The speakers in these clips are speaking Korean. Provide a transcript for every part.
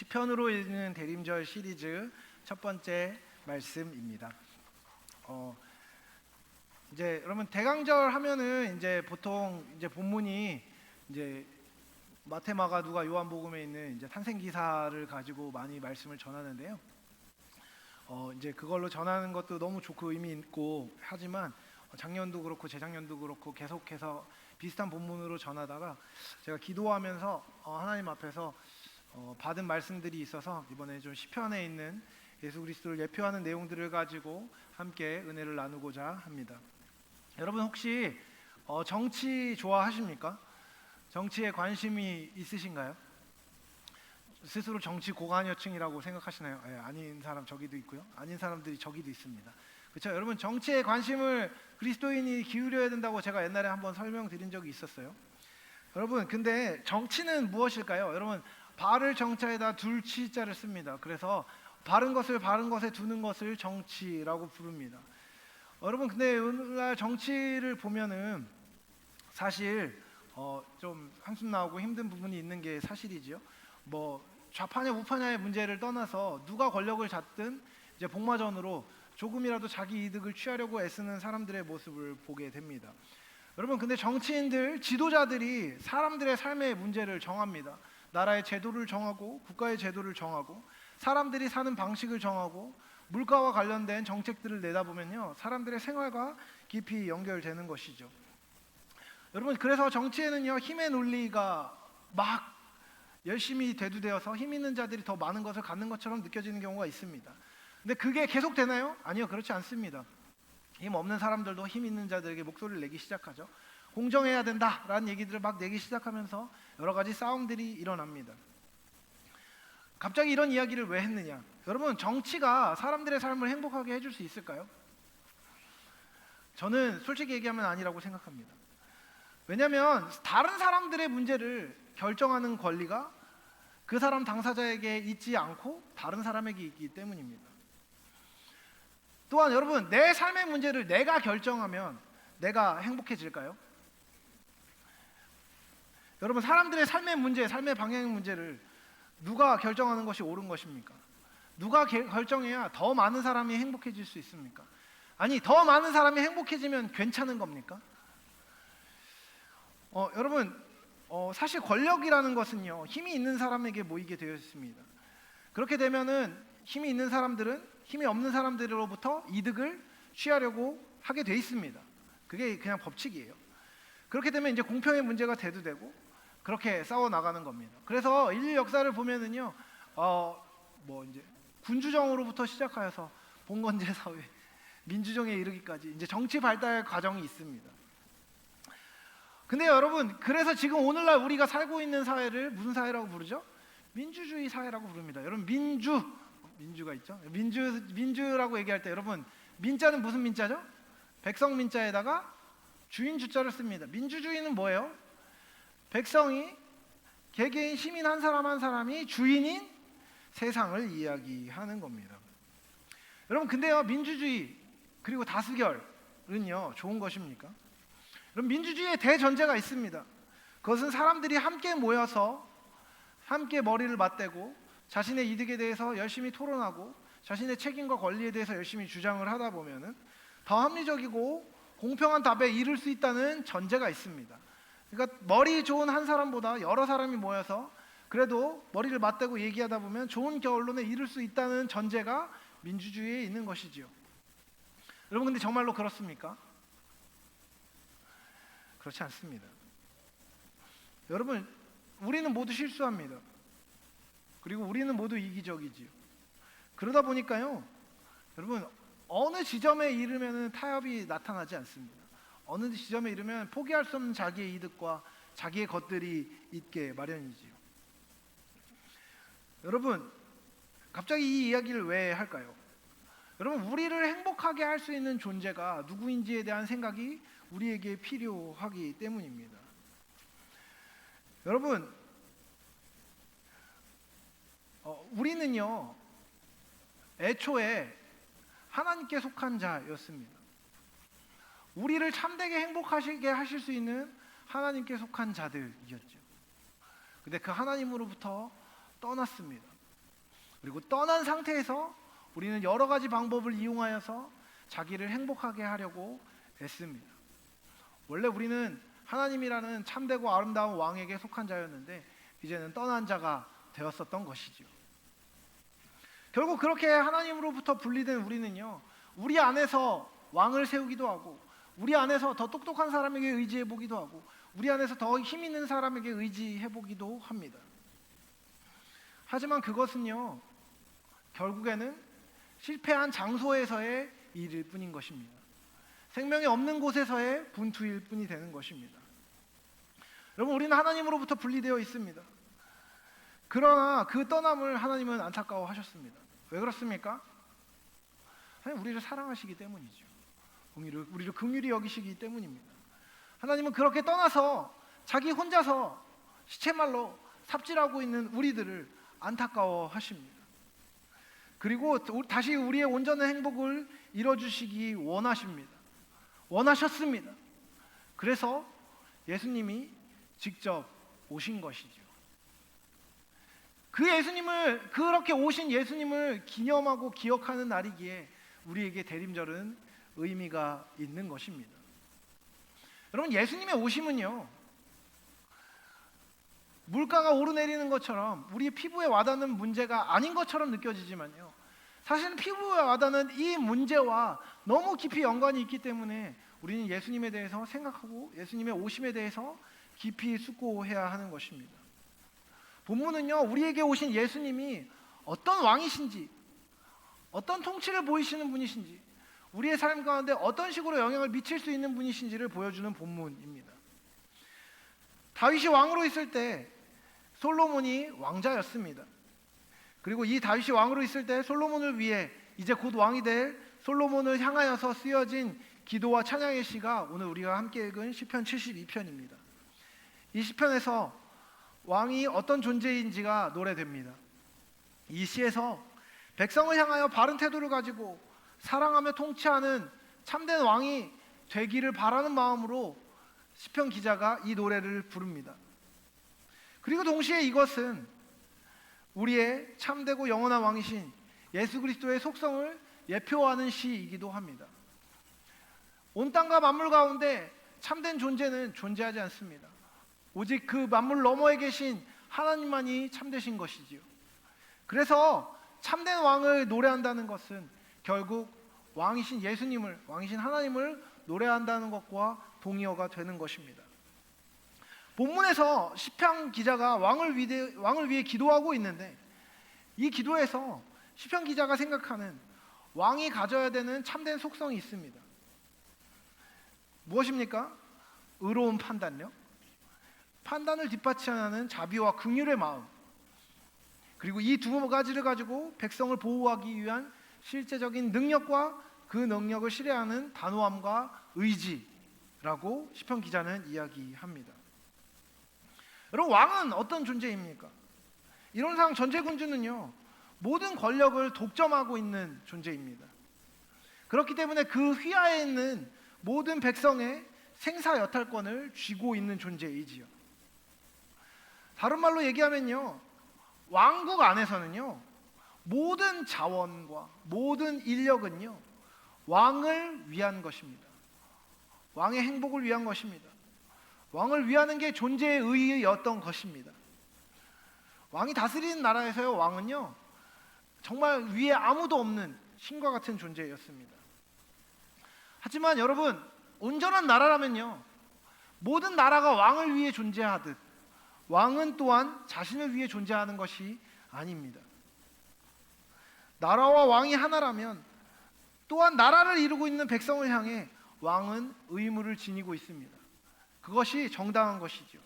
시편으로 읽는 대림절 시리즈 첫 번째 말씀입니다. 이제 여러분 대강절 하면은 이제 보통 이제 본문이 이제 마태, 마가, 누가, 요한복음에 있는 이제 탄생 기사를 가지고 많이 말씀을 전하는데요. 이제 그걸로 전하는 것도 너무 좋고 의미 있고 하지만 작년도 그렇고 재작년도 그렇고 계속해서 비슷한 본문으로 전하다가 제가 기도하면서 하나님 앞에서 받은 말씀들이 있어서 이번에 좀 시편에 있는 예수 그리스도를 예표하는 내용들을 가지고 함께 은혜를 나누고자 합니다. 여러분 혹시 정치 좋아하십니까? 정치에 관심이 있으신가요? 스스로 정치 고관여층이라고 생각하시나요? 아닌 사람 저기도 있고요. 아닌 사람들이 저기도 있습니다. 그렇죠? 여러분 정치에 관심을 그리스도인이 기울여야 된다고 제가 옛날에 한번 설명드린 적이 있었어요. 여러분 근데 정치는 무엇일까요? 여러분 바를 정자에다 둘 치자를 씁니다. 그래서 바른 것을 바른 것에 두는 것을 정치라고 부릅니다. 여러분 근데 오늘날 정치를 보면은 사실 좀 한숨 나오고 힘든 부분이 있는 게 사실이지요. 뭐 좌파냐 우파냐의 문제를 떠나서 누가 권력을 잡든 이제 복마전으로 조금이라도 자기 이득을 취하려고 애쓰는 사람들의 모습을 보게 됩니다. 여러분 근데 정치인들, 지도자들이 사람들의 삶의 문제를 정합니다. 나라의 제도를 정하고 국가의 제도를 정하고 사람들이 사는 방식을 정하고 물가와 관련된 정책들을 내다보면요 사람들의 생활과 깊이 연결되는 것이죠. 여러분 그래서 정치에는요 힘의 논리가 막 열심히 대두되어서 힘 있는 자들이 더 많은 것을 갖는 것처럼 느껴지는 경우가 있습니다. 근데 그게 계속 되나요? 아니요, 그렇지 않습니다. 힘 없는 사람들도 힘 있는 자들에게 목소리를 내기 시작하죠. 공정해야 된다라는 얘기들을 막 내기 시작하면서 여러 가지 싸움들이 일어납니다. 갑자기 이런 이야기를 왜 했느냐? 여러분 정치가 사람들의 삶을 행복하게 해줄 수 있을까요? 저는 솔직히 얘기하면 아니라고 생각합니다. 왜냐하면 다른 사람들의 문제를 결정하는 권리가 그 사람 당사자에게 있지 않고 다른 사람에게 있기 때문입니다. 또한 여러분 내 삶의 문제를 내가 결정하면 내가 행복해질까요? 여러분 사람들의 삶의 문제, 삶의 방향의 문제를 누가 결정하는 것이 옳은 것입니까? 누가 결정해야 더 많은 사람이 행복해질 수 있습니까? 아니 더 많은 사람이 행복해지면 괜찮은 겁니까? 여러분 사실 권력이라는 것은요 힘이 있는 사람에게 모이게 되어 있습니다. 그렇게 되면은 힘이 있는 사람들은 힘이 없는 사람들로부터 이득을 취하려고 하게 돼 있습니다. 그게 그냥 법칙이에요. 그렇게 되면 이제 공평의 문제가 대두되고 그렇게 싸워 나가는 겁니다. 그래서 인류 역사를 보면은요 뭐 이제 군주정으로부터 시작하여서 봉건제 사회, 민주정에 이르기까지 이제 정치 발달 과정이 있습니다. 근데 여러분 그래서 지금 오늘날 우리가 살고 있는 사회를 무슨 사회라고 부르죠? 민주주의 사회라고 부릅니다. 여러분 민주가 있죠? 민주라고 얘기할 때 여러분 민자는 무슨 민자죠? 백성 민자에다가 주인 주자를 씁니다. 민주주의는 뭐예요? 백성이 개개인 시민 한 사람 한 사람이 주인인 세상을 이야기하는 겁니다. 여러분 근데요 민주주의 그리고 다수결은요 좋은 것입니까? 그럼 민주주의의 대전제가 있습니다. 그것은 사람들이 함께 모여서 함께 머리를 맞대고 자신의 이득에 대해서 열심히 토론하고 자신의 책임과 권리에 대해서 열심히 주장을 하다 보면은 더 합리적이고 공평한 답에 이를 수 있다는 전제가 있습니다. 그러니까 머리 좋은 한 사람보다 여러 사람이 모여서 그래도 머리를 맞대고 얘기하다 보면 좋은 결론에 이를 수 있다는 전제가 민주주의에 있는 것이지요. 여러분 근데 정말로 그렇습니까? 그렇지 않습니다. 여러분 우리는 모두 실수합니다. 그리고 우리는 모두 이기적이지요. 그러다 보니까요 여러분 어느 지점에 이르면 타협이 나타나지 않습니다. 어느 지점에 이르면 포기할 수 없는 자기의 이득과 자기의 것들이 있게 마련이지요. 여러분 갑자기 이 이야기를 왜 할까요? 여러분 우리를 행복하게 할 수 있는 존재가 누구인지에 대한 생각이 우리에게 필요하기 때문입니다. 여러분 우리는요 애초에 하나님께 속한 자였습니다. 우리를 참되게 행복하시게 하실 수 있는 하나님께 속한 자들이었죠. 근데 그 하나님으로부터 떠났습니다. 그리고 떠난 상태에서 우리는 여러 가지 방법을 이용하여서 자기를 행복하게 하려고 애씁니다. 원래 우리는 하나님이라는 참되고 아름다운 왕에게 속한 자였는데 이제는 떠난 자가 되었었던 것이죠. 결국 그렇게 하나님으로부터 분리된 우리는요, 우리 안에서 왕을 세우기도 하고, 우리 안에서 더 똑똑한 사람에게 의지해 보기도 하고, 우리 안에서 더 힘 있는 사람에게 의지해 보기도 합니다. 하지만 그것은요, 결국에는 실패한 장소에서의 일일 뿐인 것입니다. 생명이 없는 곳에서의 분투일 뿐이 되는 것입니다. 여러분, 우리는 하나님으로부터 분리되어 있습니다. 그러나 그 떠남을 하나님은 안타까워하셨습니다. 왜 그렇습니까? 하나님 우리를 사랑하시기 때문이죠. 우리를 긍휼히 여기시기 때문입니다. 하나님은 그렇게 떠나서 자기 혼자서 시체말로 삽질하고 있는 우리들을 안타까워하십니다. 그리고 다시 우리의 온전한 행복을 이뤄주시기 원하셨습니다. 그래서 예수님이 직접 오신 것이죠. 그렇게 오신 예수님을 기념하고 기억하는 날이기에 우리에게 대림절은 의미가 있는 것입니다. 여러분, 예수님의 오심은요, 물가가 오르내리는 것처럼 우리의 피부에 와닿는 문제가 아닌 것처럼 느껴지지만요, 사실은 피부에 와닿는 이 문제와 너무 깊이 연관이 있기 때문에 우리는 예수님에 대해서 생각하고 예수님의 오심에 대해서 깊이 숙고해야 하는 것입니다. 본문은요, 우리에게 오신 예수님이 어떤 왕이신지, 어떤 통치를 보이시는 분이신지, 우리의 삶 가운데 어떤 식으로 영향을 미칠 수 있는 분이신지를 보여주는 본문입니다. 다윗이 왕으로 있을 때 솔로몬이 왕자였습니다. 그리고 이 다윗이 왕으로 있을 때 솔로몬을 위해 이제 곧 왕이 될 솔로몬을 향하여서 쓰여진 기도와 찬양의 시가 오늘 우리가 함께 읽은 시편 72편입니다. 이 시편에서 왕이 어떤 존재인지가 노래됩니다. 이 시에서 백성을 향하여 바른 태도를 가지고 사랑하며 통치하는 참된 왕이 되기를 바라는 마음으로 시편 기자가 이 노래를 부릅니다. 그리고 동시에 이것은 우리의 참되고 영원한 왕이신 예수 그리스도의 속성을 예표하는 시이기도 합니다. 온 땅과 만물 가운데 참된 존재는 존재하지 않습니다. 오직 그 만물 너머에 계신 하나님만이 참되신 것이지요. 그래서 참된 왕을 노래한다는 것은 결국 왕이신 예수님을, 왕이신 하나님을 노래한다는 것과 동의어가 되는 것입니다. 본문에서 시편 기자가 왕을 위해 기도하고 있는데, 이 기도에서 시편 기자가 생각하는 왕이 가져야 되는 참된 속성이 있습니다. 무엇입니까? 의로운 판단력, 판단을 뒷받침하는 자비와 긍휼의 마음, 그리고 이 두 가지를 가지고 백성을 보호하기 위한 실제적인 능력과 그 능력을 실행하는 단호함과 의지라고 시편 기자는 이야기합니다. 여러분, 왕은 어떤 존재입니까? 이론상 전제군주는요, 모든 권력을 독점하고 있는 존재입니다. 그렇기 때문에 그 휘하에 있는 모든 백성의 생사 여탈권을 쥐고 있는 존재이지요. 다른 말로 얘기하면요, 왕국 안에서는요, 모든 자원과 모든 인력은요, 왕을 위한 것입니다. 왕의 행복을 위한 것입니다. 왕을 위하는 게 존재의 의의였던 것입니다. 왕이 다스리는 나라에서요, 왕은요, 정말 위에 아무도 없는 신과 같은 존재였습니다. 하지만 여러분, 온전한 나라라면요, 모든 나라가 왕을 위해 존재하듯 왕은 또한 자신을 위해 존재하는 것이 아닙니다. 나라와 왕이 하나라면 또한 나라를 이루고 있는 백성을 향해 왕은 의무를 지니고 있습니다. 그것이 정당한 것이죠.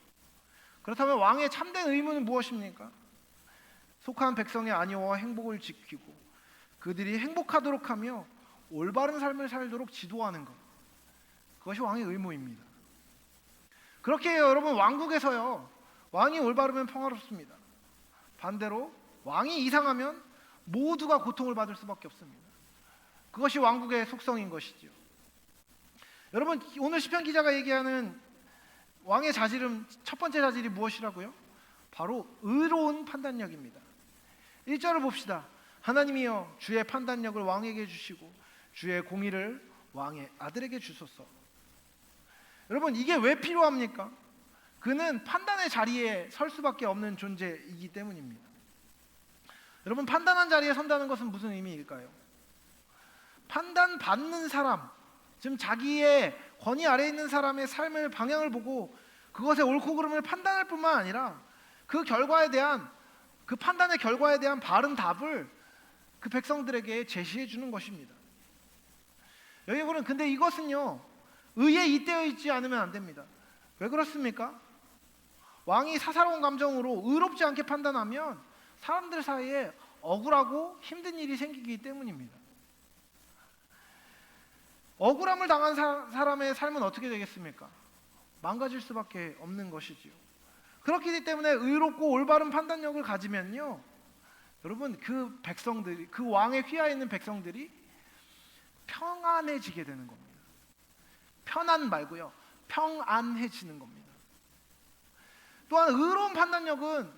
그렇다면 왕의 참된 의무는 무엇입니까? 속한 백성의 안위와 행복을 지키고 그들이 행복하도록 하며 올바른 삶을 살도록 지도하는 것, 그것이 왕의 의무입니다. 그렇게 여러분, 왕국에서요, 왕이 올바르면 평화롭습니다. 반대로 왕이 이상하면 모두가 고통을 받을 수밖에 없습니다. 그것이 왕국의 속성인 것이죠. 여러분, 오늘 시편 기자가 얘기하는 왕의 자질은, 첫 번째 자질이 무엇이라고요? 바로 의로운 판단력입니다. 1절을 봅시다. 하나님이여 주의 판단력을 왕에게 주시고 주의 공의를 왕의 아들에게 주소서. 여러분, 이게 왜 필요합니까? 그는 판단의 자리에 설 수밖에 없는 존재이기 때문입니다. 여러분, 판단한 자리에 선다는 것은 무슨 의미일까요? 판단받는 사람, 지금 자기의 권위 아래에 있는 사람의 삶의 방향을 보고 그것의 옳고 그름을 판단할 뿐만 아니라 그 결과에 대한, 그 판단의 결과에 대한 바른 답을 그 백성들에게 제시해 주는 것입니다. 여러분, 근데 이것은요, 의에 잇대어 있지 않으면 안 됩니다. 왜 그렇습니까? 왕이 사사로운 감정으로 의롭지 않게 판단하면 사람들 사이에 억울하고 힘든 일이 생기기 때문입니다. 억울함을 당한 사람의 삶은 어떻게 되겠습니까? 망가질 수밖에 없는 것이지요. 그렇기 때문에 의롭고 올바른 판단력을 가지면요, 여러분, 그 백성들이, 그 왕의 휘하에 있는 백성들이 평안해지게 되는 겁니다. 편안 말고요, 평안해지는 겁니다. 또한 의로운 판단력은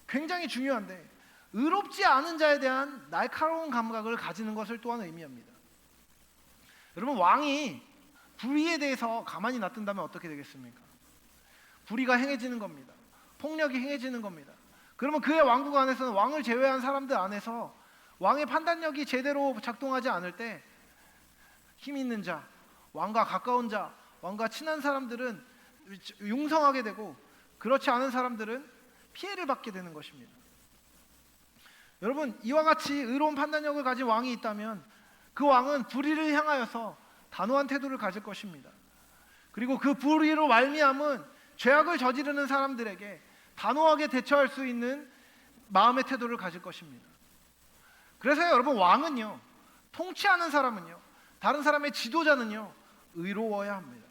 굉장히 중요한데 의롭지 않은 자에 대한 날카로운 감각을 가지는 것을 또한 의미합니다. 여러분, 왕이 불의에 대해서 가만히 놔둔다면 어떻게 되겠습니까? 불의가 행해지는 겁니다. 폭력이 행해지는 겁니다. 그러면 그의 왕국 안에서는 왕을 제외한 사람들 안에서 왕의 판단력이 제대로 작동하지 않을 때 힘 있는 자, 왕과 가까운 자, 왕과 친한 사람들은 융성하게 되고 그렇지 않은 사람들은 피해를 받게 되는 것입니다. 여러분, 이와 같이 의로운 판단력을 가진 왕이 있다면 그 왕은 불의를 향하여서 단호한 태도를 가질 것입니다. 그리고 그 불의로 말미암은 죄악을 저지르는 사람들에게 단호하게 대처할 수 있는 마음의 태도를 가질 것입니다. 그래서 여러분, 왕은요, 통치하는 사람은요, 다른 사람의 지도자는요, 의로워야 합니다.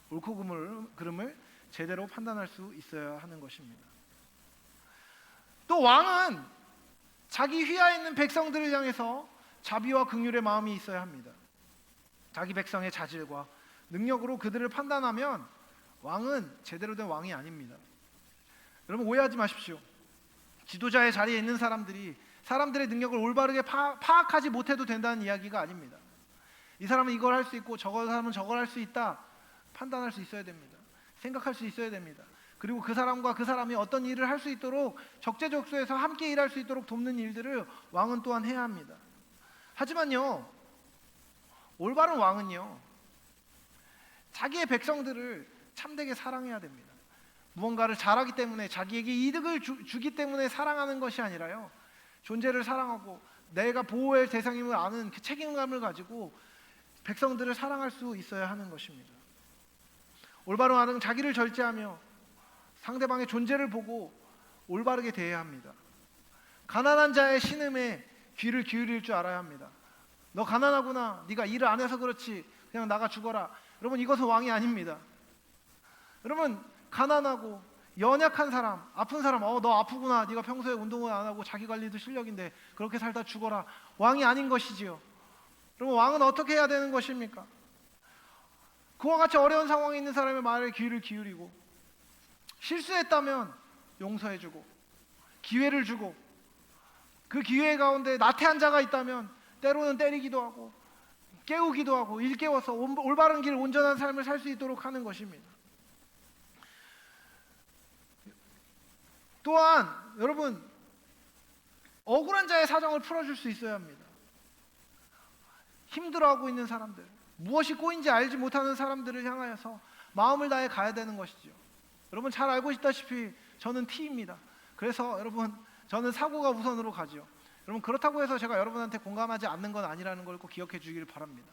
옳고 그름을 제대로 판단할 수 있어야 하는 것입니다. 또 왕은 자기 휘하에 있는 백성들을 향해서 자비와 긍휼의 마음이 있어야 합니다. 자기 백성의 자질과 능력으로 그들을 판단하면 왕은 제대로 된 왕이 아닙니다. 여러분, 오해하지 마십시오. 지도자의 자리에 있는 사람들이 사람들의 능력을 올바르게 파악하지 못해도 된다는 이야기가 아닙니다. 이 사람은 이걸 할 수 있고 저 사람은 저걸 할 수 있다 판단할 수 있어야 됩니다. 생각할 수 있어야 됩니다. 그리고 그 사람과 그 사람이 어떤 일을 할 수 있도록 적재적소에서 함께 일할 수 있도록 돕는 일들을 왕은 또한 해야 합니다. 하지만요, 올바른 왕은요, 자기의 백성들을 참되게 사랑해야 됩니다. 무언가를 잘하기 때문에, 자기에게 이득을 주기 때문에 사랑하는 것이 아니라요, 존재를 사랑하고 내가 보호할 대상임을 아는 그 책임감을 가지고 백성들을 사랑할 수 있어야 하는 것입니다. 올바른 왕은 자기를 절제하며 상대방의 존재를 보고 올바르게 대해야 합니다. 가난한 자의 신음에 귀를 기울일 줄 알아야 합니다. 너 가난하구나, 네가 일을 안 해서 그렇지, 그냥 나가 죽어라. 여러분, 이것은 왕이 아닙니다. 여러분, 가난하고 연약한 사람, 아픈 사람, 너 아프구나, 네가 평소에 운동을 안 하고 자기 관리도 실력인데 그렇게 살다 죽어라, 왕이 아닌 것이지요. 여러분, 왕은 어떻게 해야 되는 것입니까? 그와 같이 어려운 상황에 있는 사람의 말에 귀를 기울이고, 실수했다면 용서해주고 기회를 주고, 그 기회 가운데 나태한 자가 있다면 때로는 때리기도 하고 깨우기도 하고 일깨워서 올바른 길, 온전한 삶을 살 수 있도록 하는 것입니다. 또한 여러분, 억울한 자의 사정을 풀어줄 수 있어야 합니다. 힘들어하고 있는 사람들, 무엇이 꼬인지 알지 못하는 사람들을 향하여서 마음을 다해 가야 되는 것이죠. 여러분, 잘 알고 있다시피 저는 T입니다. 그래서 여러분, 저는 사고가 우선으로 가죠. 여러분, 그렇다고 해서 제가 여러분한테 공감하지 않는 건 아니라는 걸 꼭 기억해 주길 바랍니다.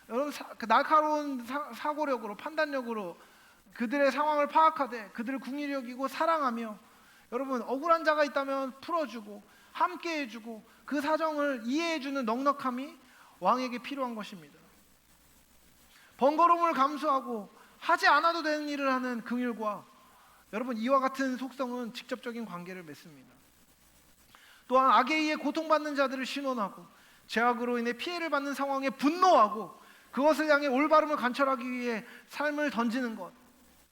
여러분, 그 날카로운 사고력으로, 판단력으로 그들의 상황을 파악하되 그들을 궁히 여기고 사랑하며, 여러분, 억울한 자가 있다면 풀어주고 함께 해주고 그 사정을 이해해주는 넉넉함이 왕에게 필요한 것입니다. 번거로움을 감수하고 하지 않아도 되는 일을 하는 긍휼과, 여러분, 이와 같은 속성은 직접적인 관계를 맺습니다. 또한 악에 의해 고통받는 자들을 신원하고 죄악으로 인해 피해를 받는 상황에 분노하고 그것을 향해 올바름을 관철하기 위해 삶을 던지는 것,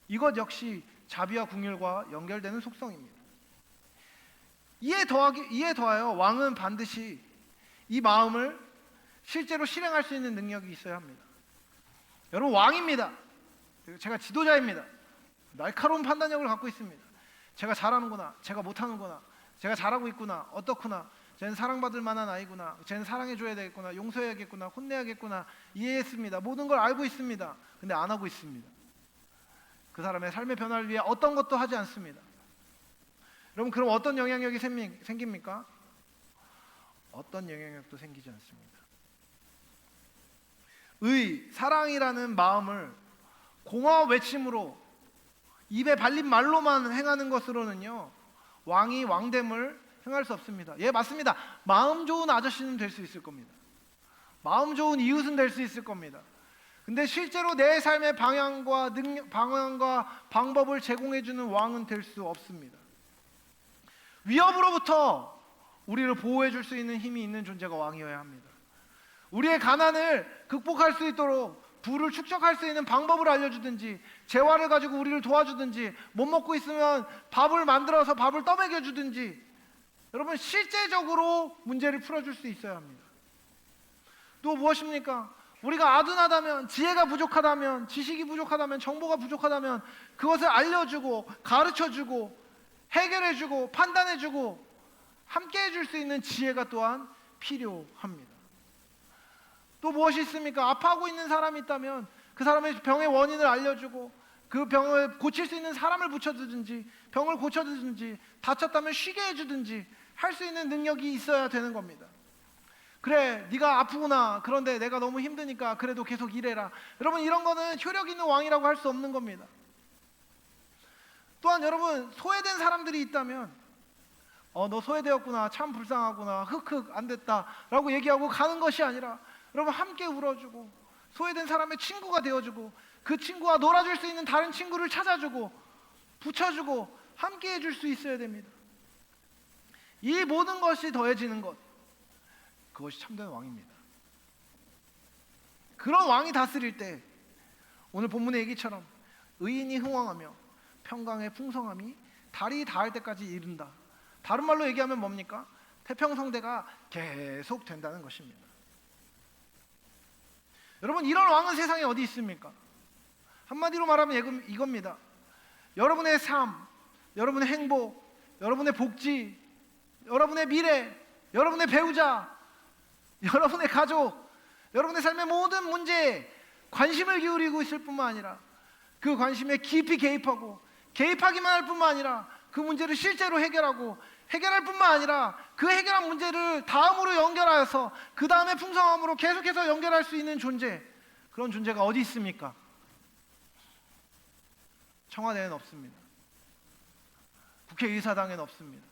이것 역시 자비와 긍휼과 연결되는 속성입니다. 이에 더하여 왕은 반드시 이 마음을 실제로 실행할 수 있는 능력이 있어야 합니다. 여러분, 왕입니다. 제가 지도자입니다. 날카로운 판단력을 갖고 있습니다. 제가 잘하는구나, 제가 못하는구나, 제가 잘하고 있구나, 어떻구나, 쟤는 사랑받을 만한 아이구나, 쟤는 사랑해줘야 되겠구나, 용서해야겠구나, 혼내야겠구나, 이해했습니다. 모든 걸 알고 있습니다. 근데 안 하고 있습니다. 그 사람의 삶의 변화를 위해 어떤 것도 하지 않습니다. 여러분, 그럼 어떤 영향력이 생깁니까? 어떤 영향력도 생기지 않습니다. 사랑이라는 마음을 공허 외침으로, 입에 발린 말로만 행하는 것으로는요, 왕이 왕됨을 행할 수 없습니다. 예, 맞습니다. 마음 좋은 아저씨는 될 수 있을 겁니다. 마음 좋은 이웃은 될 수 있을 겁니다. 근데 실제로 내 삶의 방향과 방법을 제공해주는 왕은 될 수 없습니다. 위협으로부터 우리를 보호해줄 수 있는 힘이 있는 존재가 왕이어야 합니다. 우리의 가난을 극복할 수 있도록 부를 축적할 수 있는 방법을 알려주든지, 재화를 가지고 우리를 도와주든지, 못 먹고 있으면 밥을 만들어서 밥을 떠먹여주든지, 여러분, 실제적으로 문제를 풀어줄 수 있어야 합니다. 또 무엇입니까? 우리가 아둔하다면, 지혜가 부족하다면, 지식이 부족하다면, 정보가 부족하다면 그것을 알려주고 가르쳐주고 해결해주고 판단해주고 함께 해줄 수 있는 지혜가 또한 필요합니다. 또 무엇이 있습니까? 아파하고 있는 사람이 있다면 그 사람의 병의 원인을 알려주고 그 병을 고칠 수 있는 사람을 붙여주든지, 병을 고쳐주든지, 다쳤다면 쉬게 해주든지 할 수 있는 능력이 있어야 되는 겁니다. 그래, 네가 아프구나, 그런데 내가 너무 힘드니까 그래도 계속 일해라. 여러분, 이런 거는 효력 있는 왕이라고 할 수 없는 겁니다. 또한 여러분, 소외된 사람들이 있다면 너 소외되었구나, 참 불쌍하구나, 흑흑 안 됐다 라고 얘기하고 가는 것이 아니라, 여러분, 함께 울어주고 소외된 사람의 친구가 되어주고 그 친구와 놀아줄 수 있는 다른 친구를 찾아주고 붙여주고 함께 해줄 수 있어야 됩니다. 이 모든 것이 더해지는 것, 그것이 참된 왕입니다. 그런 왕이 다스릴 때 오늘 본문의 얘기처럼 의인이 흥왕하며 평강의 풍성함이 달이 닿을 때까지 이른다. 다른 말로 얘기하면 뭡니까? 태평성대가 계속 된다는 것입니다. 여러분, 이런 왕은 세상에 어디 있습니까? 한마디로 말하면 이겁니다. 여러분의 삶, 여러분의 행복, 여러분의 복지, 여러분의 미래, 여러분의 배우자, 여러분의 가족, 여러분의 삶의 모든 문제에 관심을 기울이고 있을 뿐만 아니라 그 관심에 깊이 개입하고 개입하기만 할 뿐만 아니라 그 문제를 실제로 해결할 뿐만 아니라 그 해결한 문제를 다음으로 연결하여서 그 다음에 풍성함으로 계속해서 연결할 수 있는 존재, 그런 존재가 어디 있습니까? 청와대에는 없습니다. 국회의사당에는 없습니다.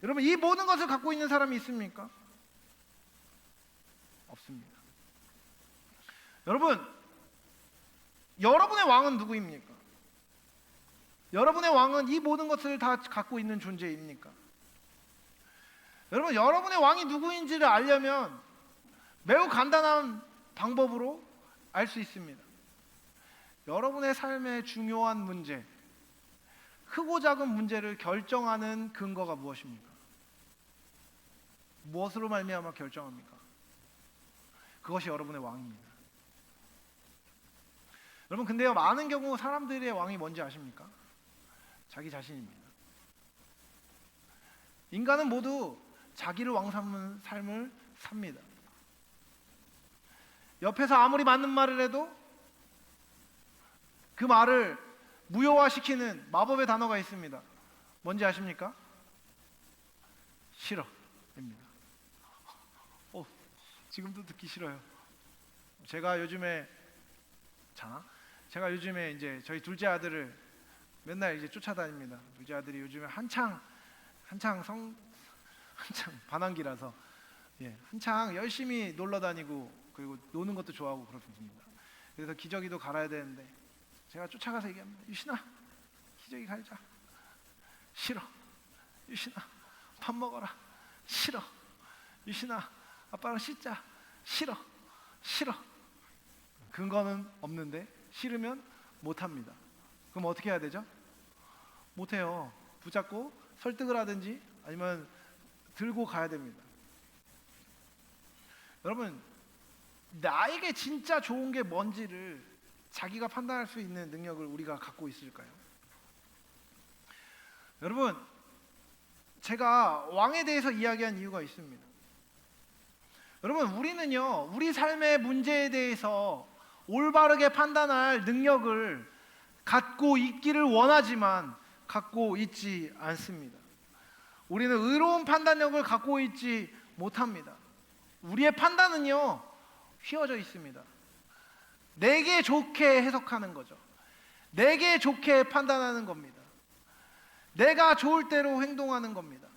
여러분, 이 모든 것을 갖고 있는 사람이 있습니까? 없습니다. 여러분, 여러분의 왕은 누구입니까? 여러분의 왕은 이 모든 것을 다 갖고 있는 존재입니까? 여러분, 여러분의 왕이 누구인지를 알려면 매우 간단한 방법으로 알 수 있습니다. 여러분의 삶의 중요한 문제, 크고 작은 문제를 결정하는 근거가 무엇입니까? 무엇으로 말미암아 결정합니까? 그것이 여러분의 왕입니다. 여러분, 근데요, 많은 경우 사람들의 왕이 뭔지 아십니까? 자기 자신입니다. 인간은 모두 자기를 왕 삼는 삶을 삽니다. 옆에서 아무리 맞는 말을 해도 그 말을 무효화시키는 마법의 단어가 있습니다. 뭔지 아십니까? 싫어입니다. 지금도 듣기 싫어요. 제가 요즘에 이제 저희 둘째 아들을 맨날 이제 쫓아다닙니다. 둘째 아들이 요즘에 한창 반항기라서 한창 열심히 놀러 다니고 그리고 노는 것도 좋아하고 그렇습니다. 그래서 기저귀도 갈아야 되는데 제가 쫓아가서 얘기합니다. 유신아, 기저귀 갈자. 싫어. 유신아, 밥 먹어라. 싫어. 유신아, 아빠랑 씻자. 싫어. 근거는 없는데 싫으면 못합니다. 그럼 어떻게 해야 되죠? 못해요. 붙잡고 설득을 하든지 아니면 들고 가야 됩니다. 여러분, 나에게 진짜 좋은 게 뭔지를 자기가 판단할 수 있는 능력을 우리가 갖고 있을까요? 여러분, 제가 왕에 대해서 이야기한 이유가 있습니다. 여러분, 우리는요, 우리 삶의 문제에 대해서 올바르게 판단할 능력을 갖고 있기를 원하지만 갖고 있지 않습니다. 우리는 의로운 판단력을 갖고 있지 못합니다. 우리의 판단은요, 휘어져 있습니다. 내게 좋게 해석하는 거죠. 내게 좋게 판단하는 겁니다. 내가 좋을 대로 행동하는 겁니다.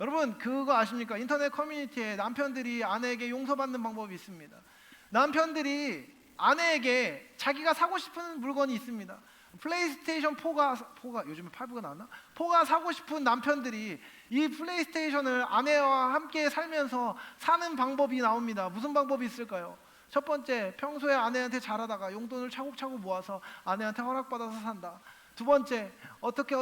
여러분, 그거 아십니까? 인터넷 커뮤니티에 남편들이 아내에게 용서받는 방법이 있습니다. 남편들이 아내에게 자기가 사고 싶은 물건이 있습니다. 플레이스테이션 4가 요즘에 5가 나왔나? 4가 사고 싶은 남편들이 이 플레이스테이션을 아내와 함께 살면서 사는 방법이 나옵니다. 무슨 방법이 있을까요? 첫 번째, 평소에 아내한테 잘하다가 용돈을 차곡차곡 모아서 아내한테 허락받아서 산다. 두 번째, 어떻게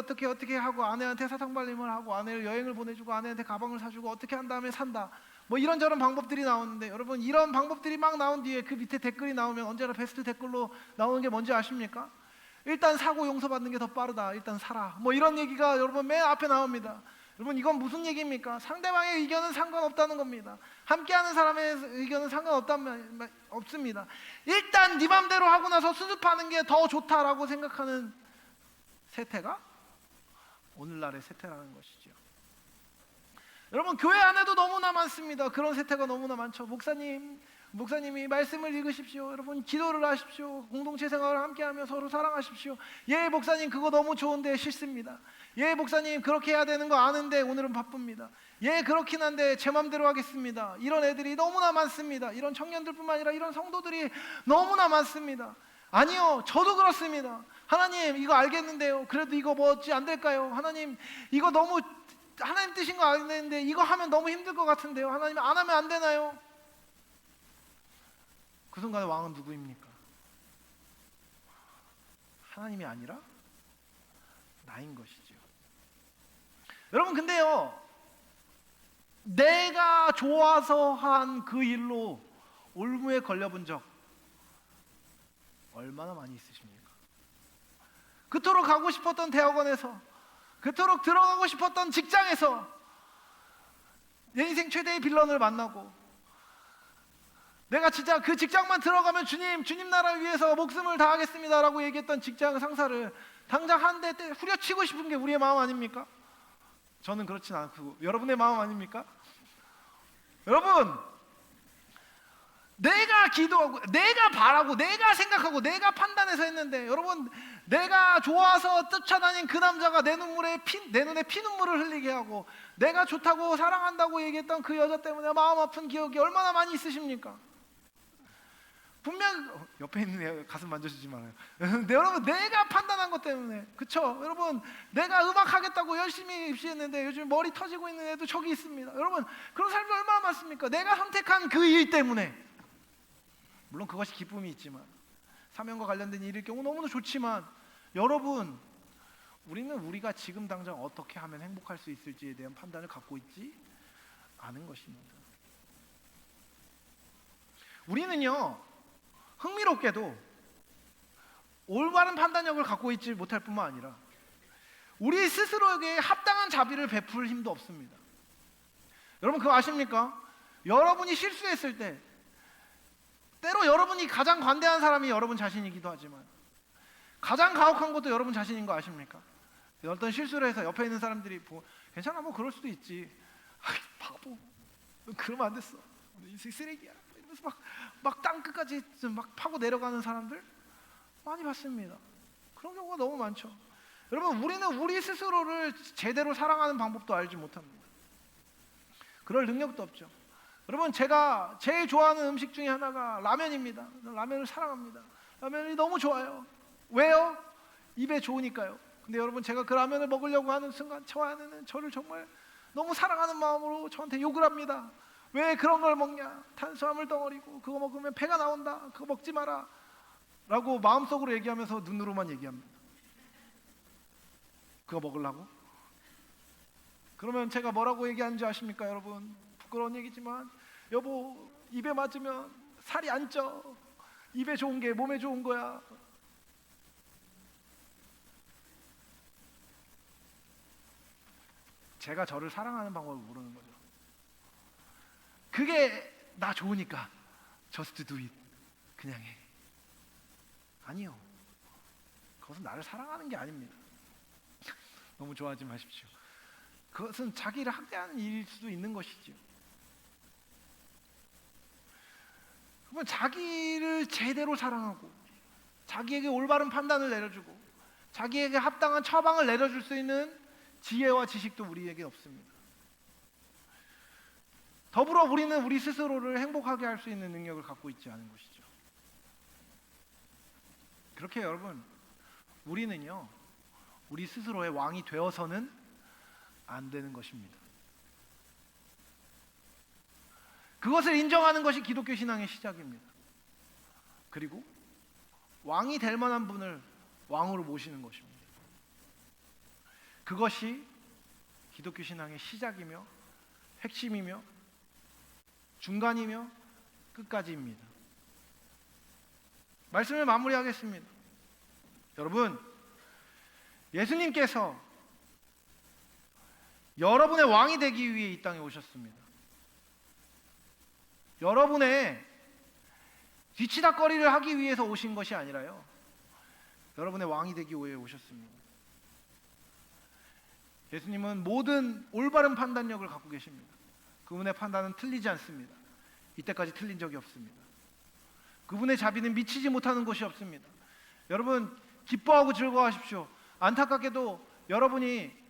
하고 아내한테 사탕발림을 하고 아내를 여행을 보내주고 아내한테 가방을 사주고 어떻게 한 다음에 산다. 뭐 이런저런 방법들이 나오는데, 여러분, 이런 방법들이 막 나온 뒤에 그 밑에 댓글이 나오면 언제나 베스트 댓글로 나오는 게 뭔지 아십니까? 일단 사고 용서받는 게 더 빠르다. 일단 사라. 뭐 이런 얘기가 여러분 맨 앞에 나옵니다. 여러분, 이건 무슨 얘기입니까? 상대방의 의견은 상관없다는 겁니다. 함께하는 사람의 의견은 없습니다. 일단 네 맘대로 하고 나서 수습하는 게 더 좋다라고 생각하는 세태가 오늘날의 세태라는 것이죠. 여러분, 교회 안에도 너무나 많습니다. 그런 세태가 너무나 많죠. 목사님이 말씀을 읽으십시오. 여러분, 기도를 하십시오. 공동체 생활을 함께하며 서로 사랑하십시오. 예, 목사님, 그거 너무 좋은데 싫습니다. 예, 목사님, 그렇게 해야 되는 거 아는데 오늘은 바쁩니다. 예, 그렇긴 한데 제 맘대로 하겠습니다. 이런 애들이 너무나 많습니다. 이런 청년들뿐만 아니라 이런 성도들이 너무나 많습니다. 아니요, 저도 그렇습니다. 하나님, 이거 알겠는데요. 그래도 이거 뭐 어찌 안 될까요? 하나님, 이거 너무 하나님 뜻인 거 아는데 이거 하면 너무 힘들 것 같은데요. 하나님, 안 하면 안 되나요? 그 순간에 왕은 누구입니까? 하나님이 아니라 나인 것이죠. 여러분, 근데요, 내가 좋아서 한 그 일로 올무에 걸려본 적 얼마나 많이 있으십니까? 그토록 가고 싶었던 대학원에서, 그토록 들어가고 싶었던 직장에서 내 인생 최대의 빌런을 만나고, 내가 진짜 그 직장만 들어가면 주님 나라를 위해서 목숨을 다하겠습니다라고 얘기했던 직장 상사를 당장 한 대 후려치고 싶은 게 우리의 마음 아닙니까? 저는 그렇진 않고 여러분의 마음 아닙니까? 여러분, 내가 기도하고 내가 바라고 내가 생각하고 내가 판단해서 했는데, 여러분, 내가 좋아서 쫓아다닌 그 남자가 내 눈에 피눈물을 흘리게 하고 내가 좋다고 사랑한다고 얘기했던 그 여자 때문에 마음 아픈 기억이 얼마나 많이 있으십니까? 분명 옆에 있는 애 가슴 만져주지 말아요. 여러분, 내가 판단한 것 때문에, 그쵸? 여러분, 내가 음악 하겠다고 열심히 입시했는데 요즘 머리 터지고 있는 애도 저기 있습니다. 여러분, 그런 사람이 얼마나 많습니까? 내가 선택한 그 일 때문에. 물론 그것이 기쁨이 있지만, 사명과 관련된 일일 경우 너무나 좋지만, 여러분, 우리는 우리가 지금 당장 어떻게 하면 행복할 수 있을지에 대한 판단을 갖고 있지 않은 것입니다. 우리는요, 흥미롭게도 올바른 판단력을 갖고 있지 못할 뿐만 아니라 우리 스스로에게 합당한 자비를 베풀 힘도 없습니다. 여러분, 그거 아십니까? 여러분이 실수했을 때 때로 여러분이 가장 관대한 사람이 여러분 자신이기도 하지만 가장 가혹한 것도 여러분 자신인 거 아십니까? 어떤 실수를 해서 옆에 있는 사람들이 괜찮아, 뭐 그럴 수도 있지. 아이, 바보, 그러면 안 됐어, 인생 쓰레기야 이러면서 막 땅 끝까지 막 파고 내려가는 사람들 많이 봤습니다. 그런 경우가 너무 많죠. 여러분, 우리는 우리 스스로를 제대로 사랑하는 방법도 알지 못합니다. 그럴 능력도 없죠. 여러분, 제가 제일 좋아하는 음식 중에 하나가 라면입니다. 라면을 사랑합니다. 라면이 너무 좋아요. 왜요? 입에 좋으니까요. 근데 여러분, 제가 그 라면을 먹으려고 하는 순간 저 아내는 저를 정말 너무 사랑하는 마음으로 저한테 욕을 합니다. 왜 그런 걸 먹냐? 탄수화물 덩어리고 그거 먹으면 배가 나온다. 그거 먹지 마라 라고 마음속으로 얘기하면서 눈으로만 얘기합니다. 그거 먹으려고? 그러면 제가 뭐라고 얘기하는지 아십니까, 여러분? 부끄러운 얘기지만, 여보, 입에 맞으면 살이 안 쪄. 입에 좋은 게 몸에 좋은 거야. 제가 저를 사랑하는 방법을 모르는 거죠. 그게 나 좋으니까 just do it. 그냥 해. 아니요. 그것은 나를 사랑하는 게 아닙니다. 너무 좋아하지 마십시오. 그것은 자기를 학대하는 일일 수도 있는 것이죠. 그러면 자기를 제대로 사랑하고 자기에게 올바른 판단을 내려주고 자기에게 합당한 처방을 내려줄 수 있는 지혜와 지식도 우리에게 없습니다. 더불어 우리는 우리 스스로를 행복하게 할 수 있는 능력을 갖고 있지 않은 것이죠. 그렇게 여러분, 우리는요, 우리 스스로의 왕이 되어서는 안 되는 것입니다. 그것을 인정하는 것이 기독교 신앙의 시작입니다. 그리고 왕이 될 만한 분을 왕으로 모시는 것입니다. 그것이 기독교 신앙의 시작이며 핵심이며 중간이며 끝까지입니다. 말씀을 마무리하겠습니다. 여러분, 예수님께서 여러분의 왕이 되기 위해 이 땅에 오셨습니다. 여러분의 뒤치다꺼리를 하기 위해서 오신 것이 아니라요, 여러분의 왕이 되기 위해 오셨습니다. 예수님은 모든 올바른 판단력을 갖고 계십니다. 그분의 판단은 틀리지 않습니다. 이때까지 틀린 적이 없습니다. 그분의 자비는 미치지 못하는 것이 없습니다. 여러분, 기뻐하고 즐거워하십시오. 안타깝게도 여러분이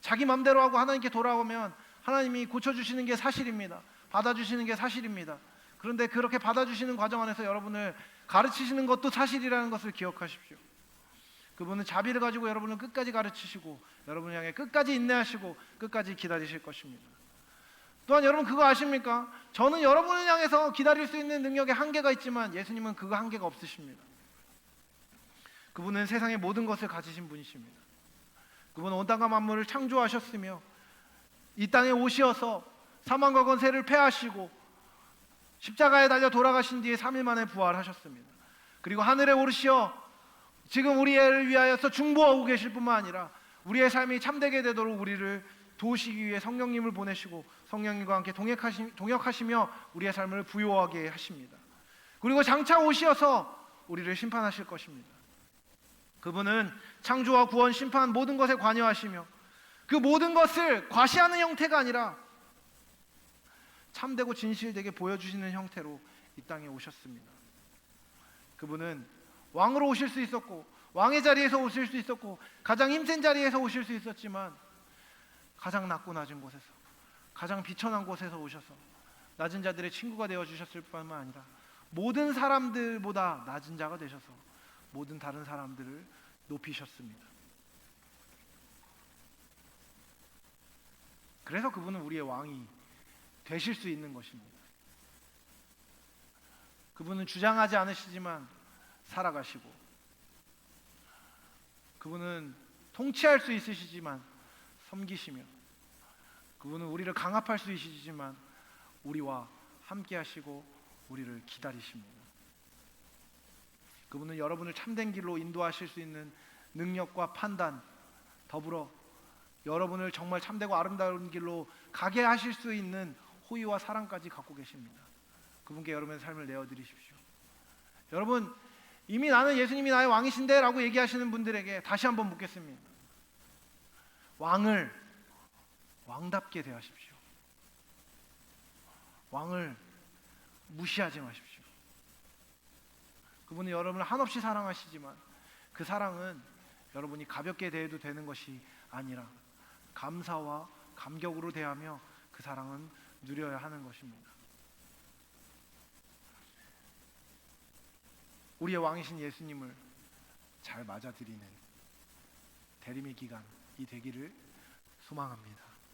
자기 맘대로 하고 하나님께 돌아오면 하나님이 고쳐주시는 게 사실입니다. 받아주시는 게 사실입니다. 그런데 그렇게 받아주시는 과정 안에서 여러분을 가르치시는 것도 사실이라는 것을 기억하십시오. 그분은 자비를 가지고 여러분을 끝까지 가르치시고 여러분을 향해 끝까지 인내하시고 끝까지 기다리실 것입니다. 또한 여러분 그거 아십니까? 저는 여러분을 향해서 기다릴 수 있는 능력에 한계가 있지만 예수님은 그거 한계가 없으십니다. 그분은 세상의 모든 것을 가지신 분이십니다. 그분은 온 땅과 만물을 창조하셨으며 이 땅에 오시어서 사망과 권세를 패하시고 십자가에 달려 돌아가신 뒤에 3일 만에 부활하셨습니다. 그리고 하늘에 오르시어 지금 우리를 위하여서 중보하고 계실 뿐만 아니라 우리의 삶이 참되게 되도록 우리를 도우시기 위해 성령님을 보내시고 성령님과 함께 동역하시며 우리의 삶을 부요하게 하십니다. 그리고 장차 오시어서 우리를 심판하실 것입니다. 그분은 창조와 구원, 심판 모든 것에 관여하시며 그 모든 것을 과시하는 형태가 아니라 참되고 진실되게 보여주시는 형태로 이 땅에 오셨습니다. 그분은 왕으로 오실 수 있었고 왕의 자리에서 오실 수 있었고 가장 힘센 자리에서 오실 수 있었지만 가장 낮고 낮은 곳에서 가장 비천한 곳에서 오셔서 낮은 자들의 친구가 되어주셨을 뿐만 아니라 모든 사람들보다 낮은 자가 되셔서 모든 다른 사람들을 높이셨습니다. 그래서 그분은 우리의 왕이 되실 수 있는 것입니다. 그분은 주장하지 않으시지만 살아가시고 그분은 통치할 수 있으시지만 섬기시며 그분은 우리를 강압할 수 있으시지만 우리와 함께 하시고 우리를 기다리십니다. 그분은 여러분을 참된 길로 인도하실 수 있는 능력과 판단 더불어 여러분을 정말 참되고 아름다운 길로 가게 하실 수 있는 호의와 사랑까지 갖고 계십니다. 그분께 여러분의 삶을 내어드리십시오. 여러분, 이미 나는 예수님이 나의 왕이신데 라고 얘기하시는 분들에게 다시 한번 묻겠습니다. 왕을 왕답게 대하십시오. 왕을 무시하지 마십시오. 그분은 여러분을 한없이 사랑하시지만 그 사랑은 여러분이 가볍게 대해도 되는 것이 아니라 감사와 감격으로 대하며 그 사랑은 누려야 하는 것입니다. 우리의 왕이신 예수님을 잘 맞아들이는 대림의 기간이 되기를 소망합니다.